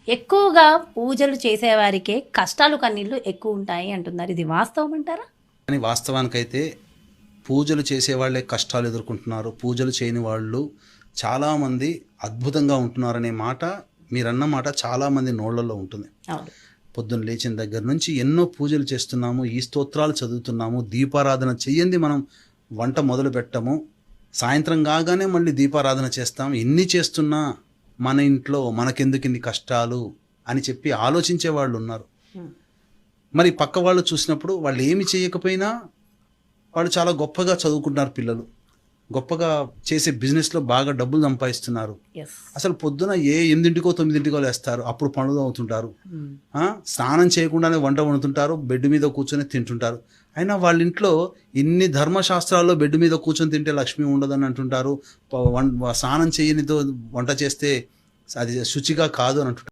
ఎక్కువగా పూజలు చేసేవారికే కష్టాలు కన్నీళ్ళు ఎక్కువ ఉంటాయి అంటున్నారు. ఇది వాస్తవం అంటారా? కానీ వాస్తవానికైతే పూజలు చేసేవాళ్ళే కష్టాలు ఎదుర్కొంటున్నారు. పూజలు చేయని వాళ్ళు చాలామంది అద్భుతంగా ఉంటున్నారనే మాట, మీరన్న మాట చాలామంది నోళ్ళల్లో ఉంటుంది. అవును. పొద్దున్న లేచిన దగ్గర నుంచి ఎన్నో పూజలు చేస్తున్నాము, ఈ స్తోత్రాలు చదువుతున్నాము, దీపారాధన చెయ్యంది మనం వంట మొదలు పెట్టము, సాయంత్రం కాగానే మళ్ళీ దీపారాధన చేస్తాం. ఎన్ని చేస్తున్నా మన ఇంట్లో మనకెందుకు ఇన్ని కష్టాలు అని చెప్పి ఆలోచించే వాళ్ళు ఉన్నారు. మరి పక్క వాళ్ళు చూసినప్పుడు వాళ్ళు ఏమి చేయకపోయినా వాళ్ళు చాలా గొప్పగా చదువుకుంటున్నారు, పిల్లలు గొప్పగా చేసే బిజినెస్లో బాగా డబ్బులు సంపాదిస్తున్నారు. ఎస్. అసలు పొద్దున 8కో 9కో లేస్తారు, అప్పుడు పనులు అవుతుంటారు, స్నానం చేయకుండానే వంట వండుతుంటారు, బెడ్ మీద కూర్చొని తింటుంటారు. అయినా వాళ్ళ ఇంట్లో ఇన్ని ధర్మశాస్త్రాల్లో బెడ్ మీద కూర్చొని తింటే లక్ష్మి ఉండదని అంటుంటారు, స్నానం చేయనితో వంట చేస్తే అది శుచిగా కాదు అని అంటుంటారు.